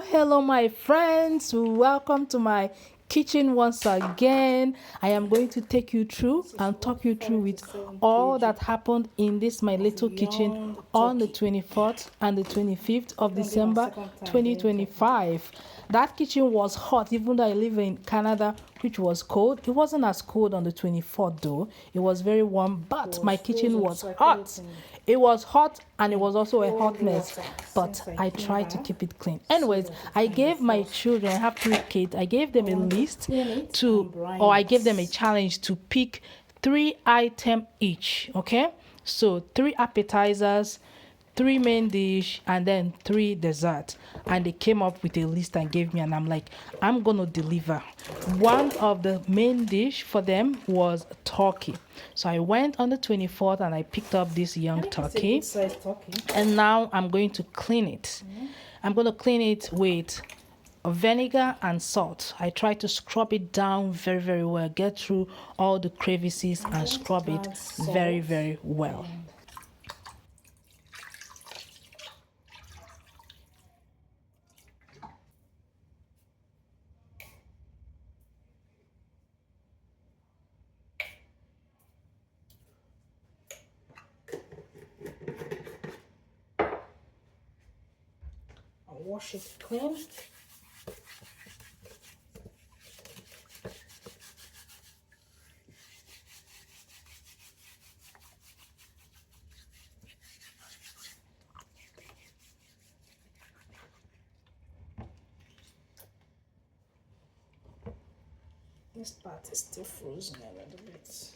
Hello, my friends. Welcome to my kitchen once again. I am going to take you through and talk you through with all that happened in this my little kitchen on the 24th and the 25th of December 2025. That kitchen was hot, even though I live in Canada, which was cold. It wasn't as cold on the 24th though. It was very warm, but my kitchen was hot. It was hot and it was also a hot mess, but I tried to keep it clean. Anyways, I gave my children, I have 3 kids, I gave them a list or I gave them a challenge to pick 3 items each, okay? So 3 appetizers, 3 main dish, and then 3 dessert. And they came up with a list and gave me, and I'm like, I'm gonna deliver. One of the main dish for them was turkey. So I went on the 24th and I picked up this young turkey. And now I'm going to clean it. I'm going to clean it with vinegar and salt. I try to scrub it down very, very well, get through all the crevices and scrub it very, very well. I'll wash it clean. This part is still frozen a little bit.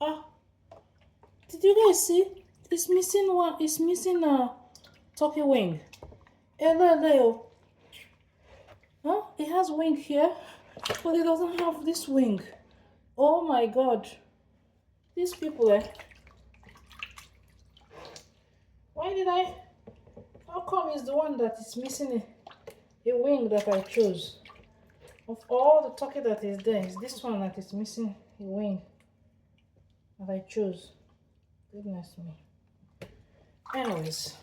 Ah, did you guys see? It's missing one. It's missing a turkey wing. Hello. Huh? It has wing here, but it doesn't have this wing. Oh my God! These people, Why did I? How come it's the one that is missing a wing that I chose? Of all the turkey that is there, it's this one that is missing a wing that I chose. Goodness me. Anyways,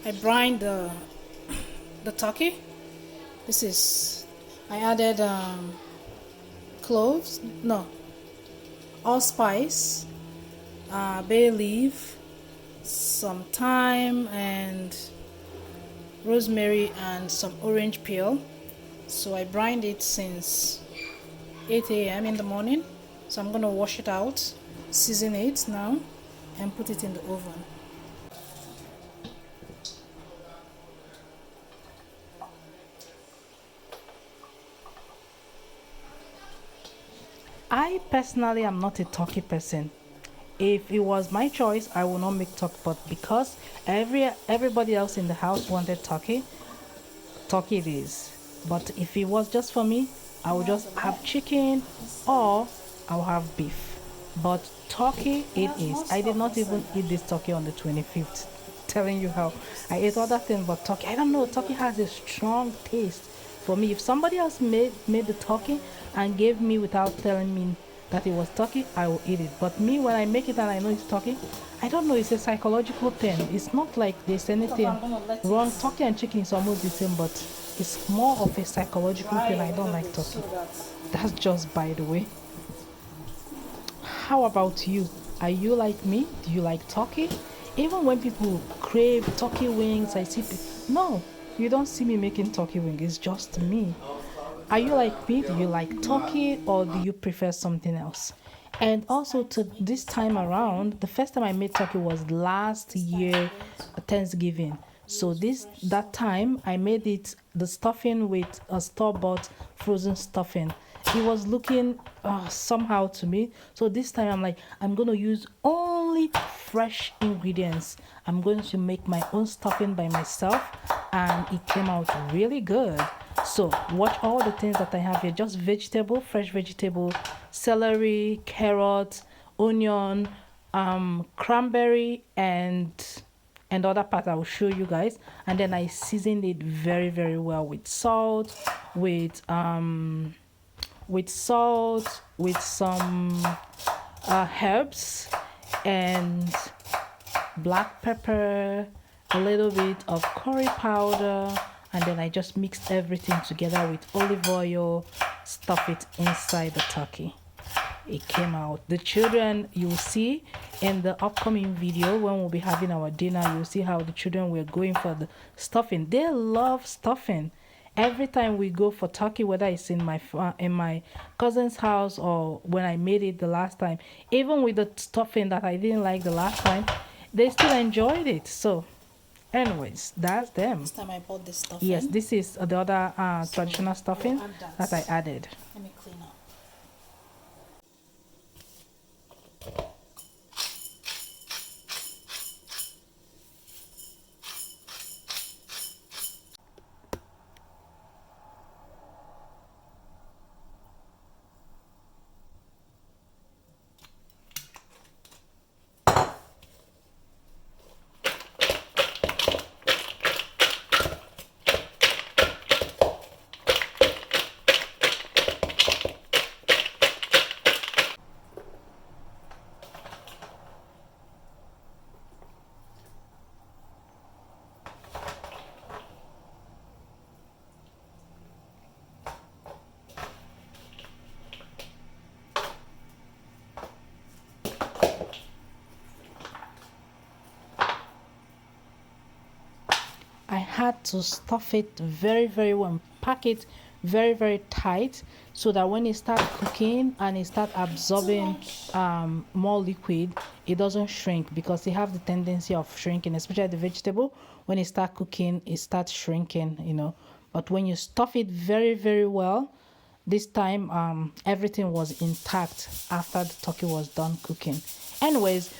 I brined the turkey. This is, I added cloves, no, allspice, bay leaf, some thyme and rosemary and some orange peel. So I brined it since 8 a.m. in the morning. So I'm gonna wash it out, season it now, and put it in the oven. I personally am not a turkey person. If it was my choice, I would not make turkey, but because everybody else in the house wanted turkey it is. But if it was just for me, I would just have chicken or I'll have beef. But turkey it is. I did not even eat this turkey on the 25th. Telling you how I ate other things, but turkey, I don't know, turkey has a strong taste for me. If somebody else made the turkey and gave me without telling me that it was turkey, I will eat it. But me, when I make it and I know it's turkey, I don't know, it's a psychological thing. It's not like there's anything wrong. Turkey and chicken is almost the same, but it's more of a psychological thing. I don't like turkey. That's just by the way. How about you? Are you like me? Do you like turkey? Even when people crave turkey wings, I see no, you don't see me making turkey wings. It's just me. Are you like me? Do you like turkey or do you prefer something else? And also, to this time around, the first time I made turkey was last year, Thanksgiving. So that time I made it the stuffing with a store-bought frozen stuffing. It was looking somehow to me. So this time I'm like, I'm gonna use only fresh ingredients. I'm going to make my own stuffing by myself, and it came out really good. So watch all the things that I have here. Just vegetable, fresh vegetable, celery, carrot, onion, cranberry, and other part I will show you guys. And then I seasoned it very, very well with salt, with with salt, with some herbs and black pepper, a little bit of curry powder, and then I just mixed everything together with olive oil, stuff it inside the turkey. It came out. The children, you will see in the upcoming video when we'll be having our dinner, you'll see how the children were going for the stuffing. They love stuffing. Every time we go for turkey, whether it's in my cousin's house or when I made it the last time, even with the stuffing that I didn't like the last time, they still enjoyed it. So anyways, that's them. This time I bought this stuffing. Yes, this is the other traditional stuffing that I added. Let me clean up. I had to stuff it very, very well, pack it very, very tight so that when it starts cooking and it starts absorbing more liquid, it doesn't shrink, because they have the tendency of shrinking, especially the vegetable. When it starts cooking, it starts shrinking, you know. But when you stuff it very, very well, this time everything was intact after the turkey was done cooking. Anyways,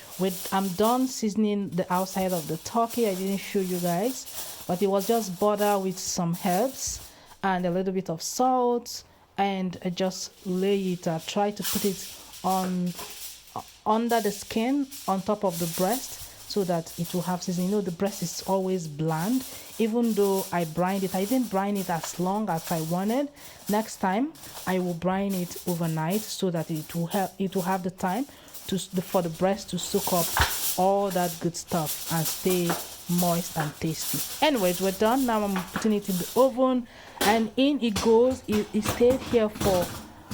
I'm done seasoning the outside of the turkey. I didn't show you guys, but it was just butter with some herbs and a little bit of salt, and I just lay it, try to put it on under the skin on top of the breast so that it will have seasoning. You know, the breast is always bland. Even though I brined it, I didn't brine it as long as I wanted. Next time I will brine it overnight so that it will have the time for the breast to soak up all that good stuff and stay moist and tasty. Anyways, we're done. Now I'm putting it in the oven, and in it goes. It stayed here for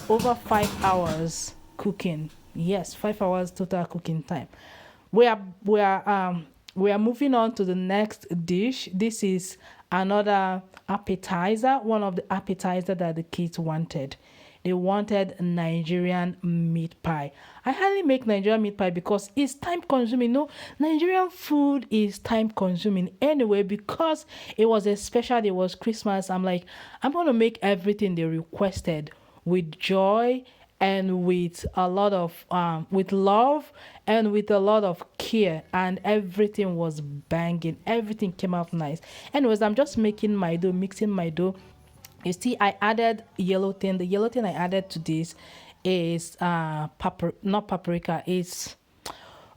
over 5 hours cooking. Yes, 5 hours total cooking time. We are moving on to the next dish. This is another appetizer, one of the appetizer that the kids wanted. They wanted Nigerian meat pie. I hardly make Nigerian meat pie because it's time consuming. No, Nigerian food is time consuming anyway, because it was a special, it was Christmas. I'm like, I'm going to make everything they requested with joy and with a lot of with love and with a lot of care, and everything was banging. Everything came out nice. Anyways, I'm just making my dough, mixing my dough. You see, I added yellow thing. The yellow thing I added to this is not paprika. It's,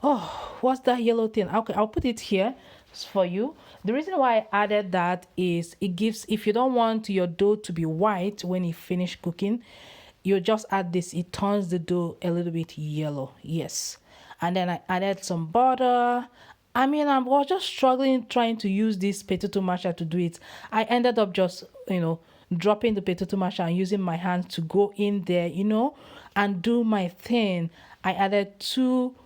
oh, what's that yellow thing? Okay, I'll put it here for you. The reason why I added that is it gives, if you don't want your dough to be white when you finish cooking, you just add this. It turns the dough a little bit yellow. Yes. And then I added some butter. I mean, I was just struggling trying to use this potato masher to do it. I ended up just, dropping the potato masher and using my hands to go in there, and do my thing. I added two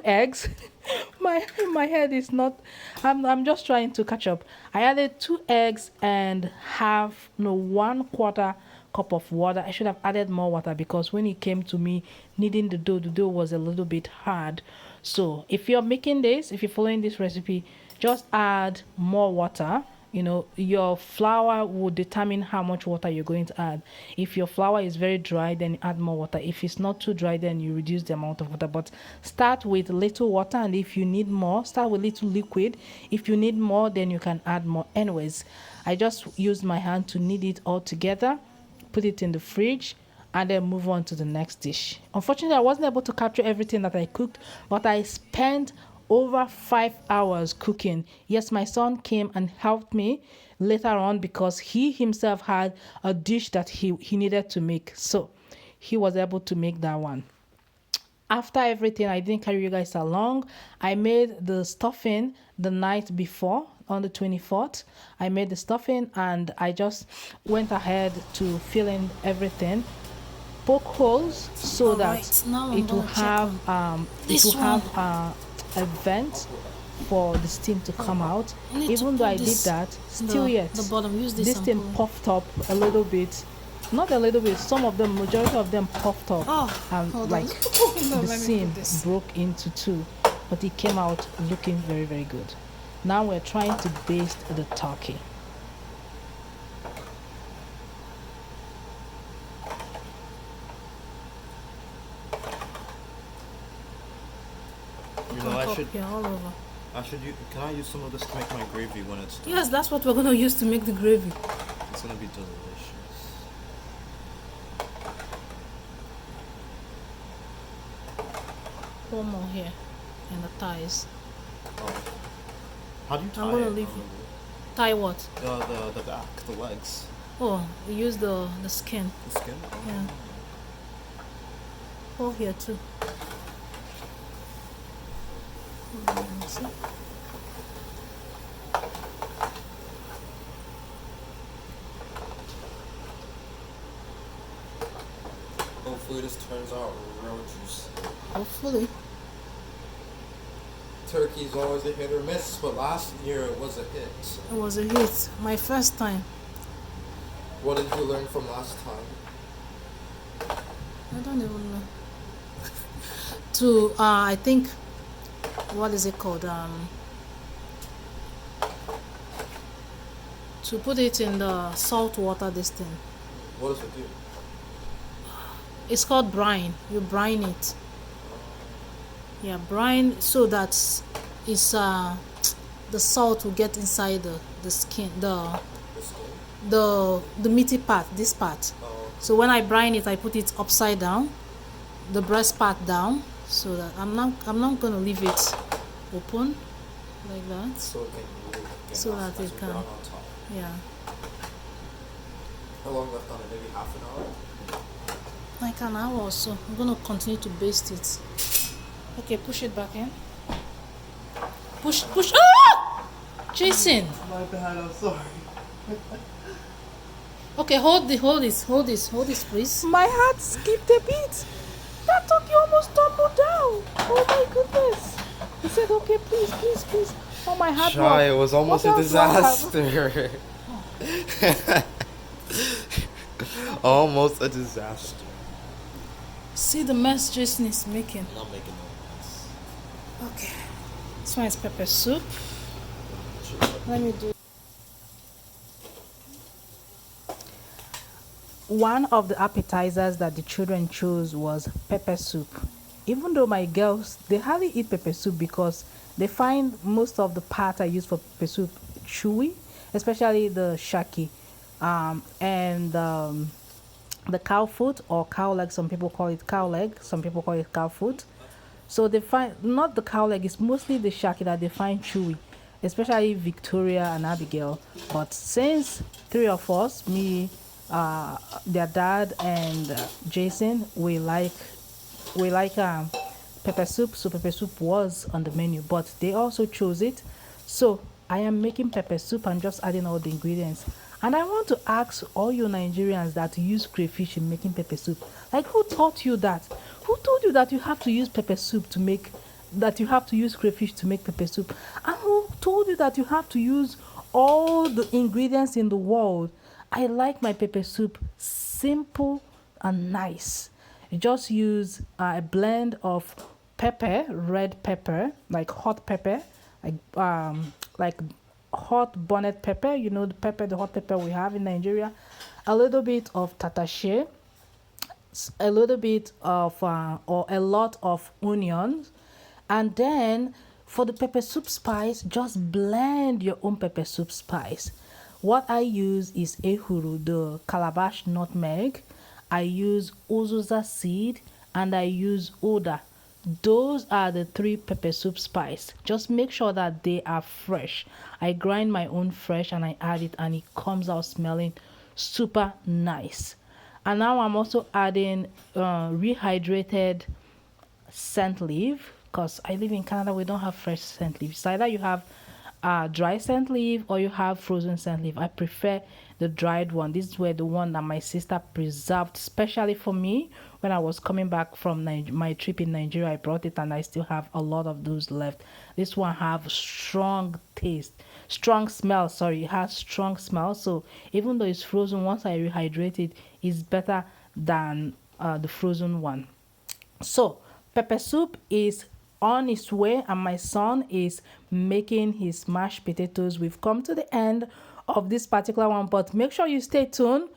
eggs. my head is not, I'm just trying to catch up. I added 2 eggs and half, no, 1/4 cup of water. I should have added more water because when it came to me kneading the dough was a little bit hard. So if you're making this, if you're following this recipe, just add more water. Your flour will determine how much water you're going to add. If your flour is very dry, then add more water. If it's not too dry, then you reduce the amount of water. But start with little water, and if you need more, start with little liquid. If you need more, then you can add more. Anyways, I just used my hand to knead it all together, put it in the fridge, and then move on to the next dish. Unfortunately, I wasn't able to capture everything that I cooked, but I spent over 5 hours cooking. Yes, my son came and helped me later on because he himself had a dish that he needed to make. So he was able to make that one. After everything, I didn't carry you guys along. I made the stuffing the night before on the 24th. I made the stuffing and I just went ahead to fill in everything, poke holes so that Alright, now I'm it will gonna check have this a vent for the steam to come out. I need to Even though pull I did this, that, still yet the bottom. Use this this and thing pull. puffed up a little bit. Not a little bit, some of them, majority of them puffed up, and hold like on. No, the let me seam put this. broke into two, but it came out looking very, very good. Now we're trying to baste the turkey. You know, I should, Yeah, all over. can I use some of this to make my gravy when it's done? Yes, that's what we're gonna use to make the gravy. It's gonna be delicious. One more here, and the thighs. Oh. How do you tie I'm gonna it? leave normally? Tie what? The back, the legs, Oh, we use the skin. the skin. Oh. Yeah. Oh, here too. See? Hopefully this turns out real juicy. Hopefully. Turkey's always a hit or miss, but last year it was a hit. It was a hit. My first time. What did you learn from last time? I don't even know. To I think, what is it called? To put it in the salt water. This thing. What does it do? It's called brine. You brine it. Yeah, brine so that it's the salt will get inside the skin, The skin? the meaty part, this part. Oh, So when I brine it, I put it upside down, the breast part down, so that I'm not gonna leave it open like that. so it can move. So that it can- brown on top. Yeah, How long left on it? Maybe half an hour? like an hour or so. I'm gonna continue to baste it. Okay, push it back in. Push. Ah! Jason. My bad, I'm sorry. Okay, hold this, please. My heart skipped a beat. That turkey almost tumbled down. Oh my goodness. He said, okay, please. Oh, my heart Shy, dropped. it was almost a What else do I have? disaster. Almost a disaster. See the mess Jason is making. I'm not making no mess. Okay. This one is pepper soup. Let me do. One of the appetizers that the children chose was pepper soup. Even though my girls, they hardly eat pepper soup because they find most of the part I use for pepper soup chewy, especially the shaki, and the cow foot or cow leg. Some people call it cow leg, some people call it cow foot. So they find not the cow leg, it's mostly the shaki that they find chewy, especially Victoria and Abigail. But since three of us, me, their dad, and Jason, we like pepper soup. So pepper soup was on the menu, but they also chose it. So I am making pepper soup and just adding all the ingredients. And I want to ask all you Nigerians that use crayfish in making pepper soup, like, who taught you that? Who told you that you have to use pepper soup to make, that you have to use crayfish to make pepper soup? And who told you that you have to use all the ingredients in the world? I like my pepper soup simple and nice. You just use a blend of pepper, red pepper, like hot pepper, like hot bonnet pepper, you know, the pepper, the hot pepper we have in Nigeria, a little bit of tatashe, a little bit of or a lot of onions, and then for the pepper soup spice, just blend your own pepper soup spice. What I use is ehuru, the calabash nutmeg. I use uzuza seed, and I use oda those are the 3 pepper soup spice. Just make sure that they are fresh. I grind my own fresh and I add it, and it comes out smelling super nice. And now I'm also adding rehydrated scent leaf, because I live in Canada. We don't have fresh scent leaf. It's either you have dry scent leaf or you have frozen scent leaf. I prefer the dried one. This were the one that my sister preserved specially for me when I was coming back from my trip in Nigeria. I brought it and I still have a lot of those left. This one have strong taste, strong smell. Sorry, it has strong smell. So even though it's frozen, once I rehydrate it, it's better than the frozen one. So pepper soup is on its way, and my son is making his mashed potatoes. We've come to the end of this particular one, but make sure you stay tuned